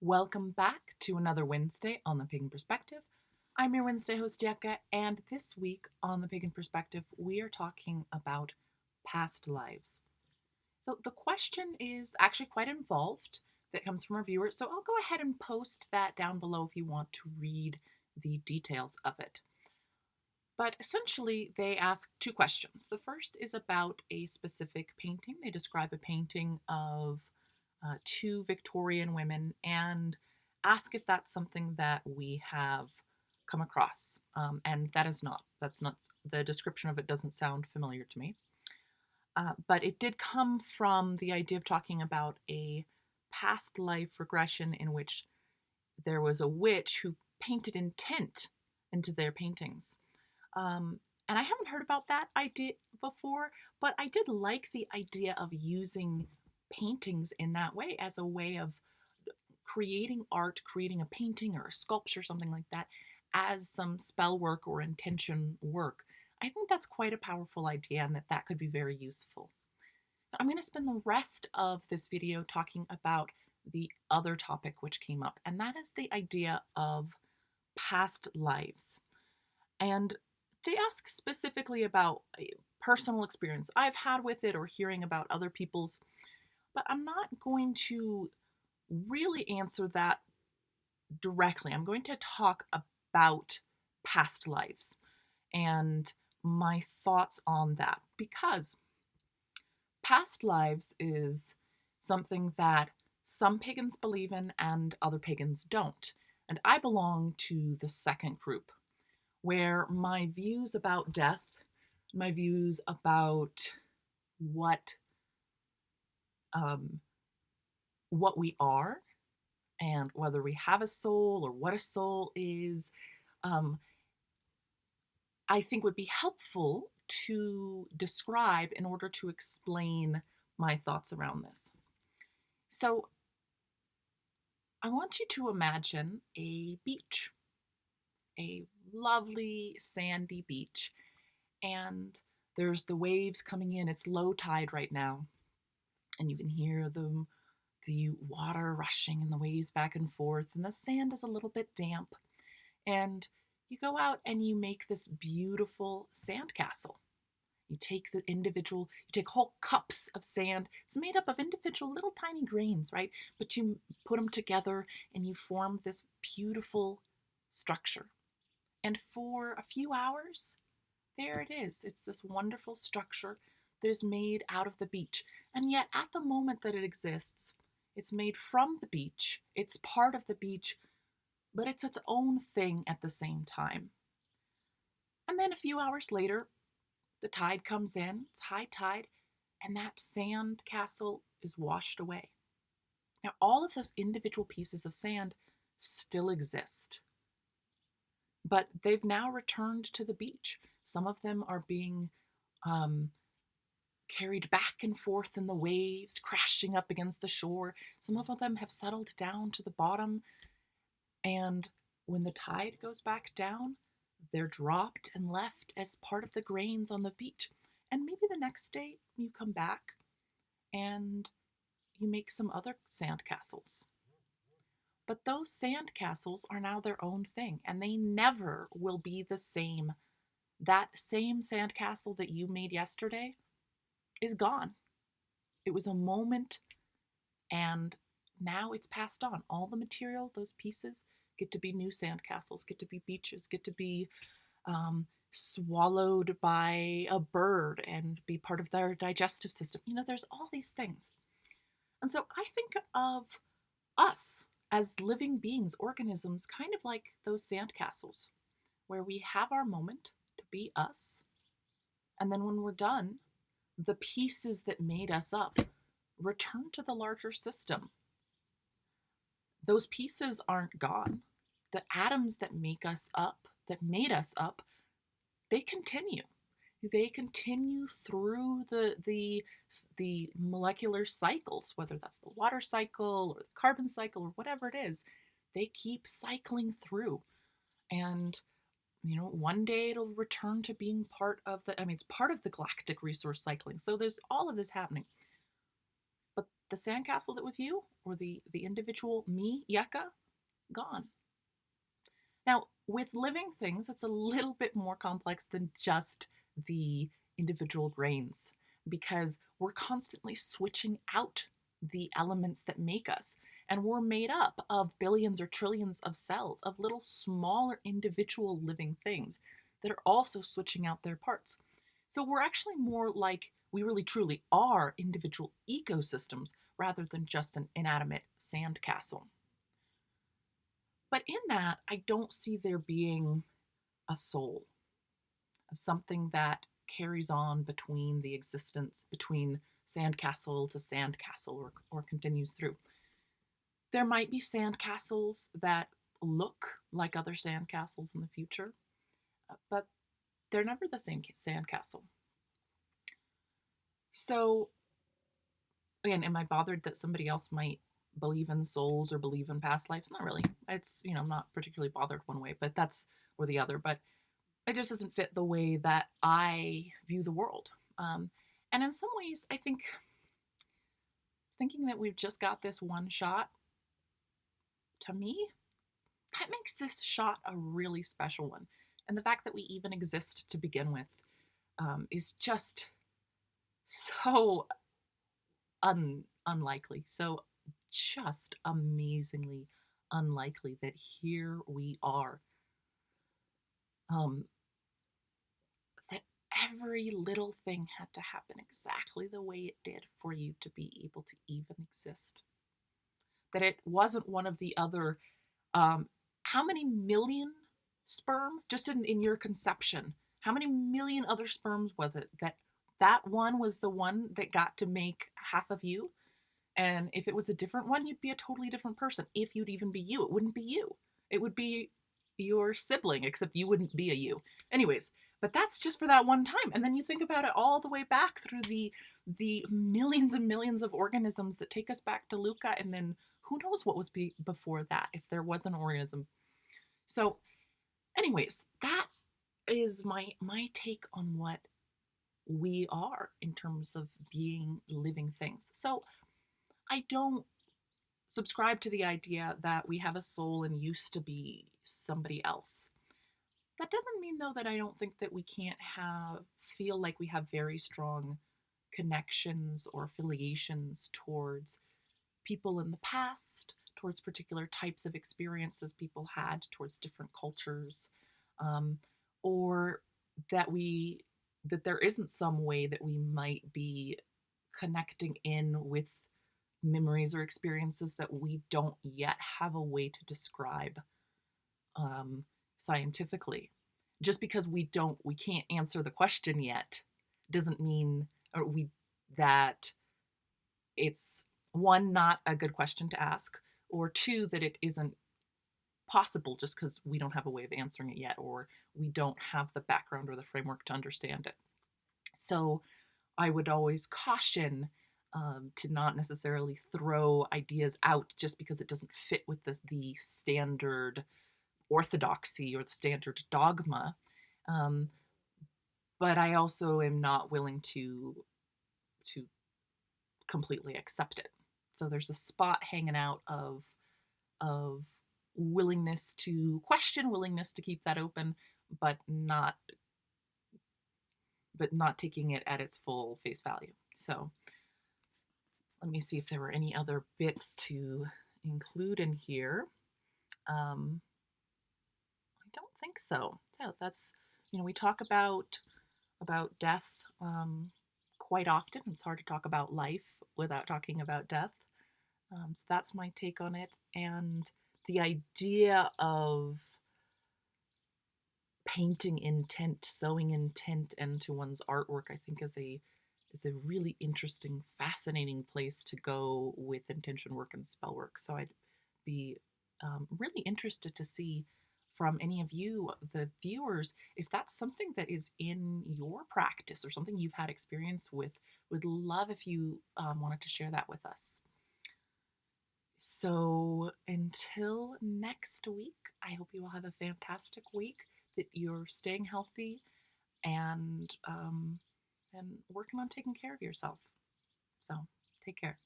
Welcome back to another Wednesday on the Pagan Perspective. I'm your Wednesday host, Yeka, and this week on the Pagan Perspective, we are talking about past lives. So the question is actually quite involved that comes from a viewer, so I'll go ahead and post that down below if you want to read the details of it. But essentially, they ask two questions. The first is about a specific painting. They describe a painting of two Victorian women and ask if that's something that we have come across. And that is not. That's not the description of it doesn't sound familiar to me. But it did come from the idea of talking about a past life regression in which there was a witch who painted intent into their paintings. And I haven't heard about that idea before, but I did like the idea of using paintings in that way as a way of creating art, creating a painting or a sculpture, something like that, as some spell work or intention work. I think that's quite a powerful idea and that could be very useful. I'm going to spend the rest of this video talking about the other topic which came up, and that is the idea of past lives. And they ask specifically about a personal experience I've had with it or hearing about other people's, but I'm not going to really answer that directly. I'm going to talk about past lives and my thoughts on that because past lives is something that some pagans believe in and other pagans don't. And I belong to the second group, where my views about death, my views about what um, what we are and whether we have a soul or what a soul is, um, I think would be helpful to describe in order to explain my thoughts around this. So I want you to imagine a beach, a lovely sandy beach, and there's the waves coming in. It's low tide right now, and you can hear the water rushing and the waves back and forth, and the sand is a little bit damp. And you go out and you make this beautiful sand castle. You take whole cups of sand. It's made up of individual little tiny grains, right? But you put them together and you form this beautiful structure. And for a few hours, there it is. It's this wonderful structure that is made out of the beach. And yet, at the moment that it exists, it's made from the beach, it's part of the beach, but it's its own thing at the same time. And then a few hours later, the tide comes in, it's high tide, and that sand castle is washed away. Now, all of those individual pieces of sand still exist, but they've now returned to the beach. Some of them are being um, carried back and forth in the waves, crashing up against the shore. Some of them have settled down to the bottom, and when the tide goes back down, they're dropped and left as part of the grains on the beach. And maybe the next day you come back and you make some other sand castles. But those sand castles are now their own thing, and they never will be the same. That same sand castle that you made yesterday is gone. It was a moment, and now it's passed on. All the materials, those pieces, get to be new sand castles, get to be beaches, get to be swallowed by a bird and be part of their digestive system. There's all these things. And so I think of us as living beings, organisms, kind of like those sandcastles, where we have our moment to be us. And then when we're done, the pieces that made us up return to the larger system. Those pieces aren't gone. The atoms that make us up, that made us up, they continue. They continue through the molecular cycles, whether that's the water cycle or the carbon cycle or whatever it is. They keep cycling through, and one day it'll return to being part of it's part of the galactic resource cycling. So there's all of this happening. But the sandcastle that was you, or the individual me, Yucca, gone. Now, with living things, it's a little bit more complex than just the individual grains because we're constantly switching out the elements that make us. And we're made up of billions or trillions of cells, of little smaller individual living things that are also switching out their parts. So we're actually more like we really truly are individual ecosystems rather than just an inanimate sandcastle. But in that, I don't see there being a soul of something that carries on between the existence, between sandcastle to sandcastle, or continues through. There might be sandcastles that look like other sandcastles in the future, but they're never the same sandcastle. So, again, am I bothered that somebody else might believe in souls or believe in past lives? Not really. It's, I'm not particularly bothered one way, but that's or the other. But it just doesn't fit the way that I view the world. And in some ways, I think thinking that we've just got this one shot, to me, that makes this shot a really special one. And the fact that we even exist to begin with is just so unlikely. So just amazingly unlikely that here we are. Um, that every little thing had to happen exactly the way it did for you to be able to even exist. That it wasn't one of the other, how many million sperm, just in your conception, how many million other sperms was it that one was the one that got to make half of you? And if it was a different one, you'd be a totally different person. If you'd even be you, it wouldn't be you. It would be your sibling, except you wouldn't be a you. Anyways, but that's just for that one time. And then you think about it all the way back through the millions and millions of organisms that take us back to Luca, and then who knows what was before that if there was an organism. So, anyways, that is my take on what we are in terms of being living things. So I don't subscribe to the idea that we have a soul and used to be somebody else. That doesn't mean though that I don't think that we can't feel like we have very strong connections or affiliations towards people in the past, towards particular types of experiences people had, towards different cultures, um, or that there isn't some way that we might be connecting in with memories or experiences that we don't yet have a way to describe um, scientifically. Just because we can't answer the question yet, doesn't mean or we that it's one, not a good question to ask, or two, that it isn't possible just because we don't have a way of answering it yet, or we don't have the background or the framework to understand it. So I would always caution to not necessarily throw ideas out just because it doesn't fit with the standard orthodoxy or the standard dogma. Um, but I also am not willing to completely accept it. So there's a spot hanging out of willingness to question, willingness to keep that open, but not taking it at its full face value. So let me see if there were any other bits to include in here. I don't think so. So that's, we talk about death quite often. It's hard to talk about life without talking about death. So that's my take on it. And the idea of painting intent, sewing intent into one's artwork, I think is a really interesting, fascinating place to go with intention work and spell work. So I'd be really interested to see from any of you, the viewers, if that's something that is in your practice or something you've had experience with. Would love if you wanted to share that with us. So until next week, I hope you all have a fantastic week, that you're staying healthy and working on taking care of yourself. So take care.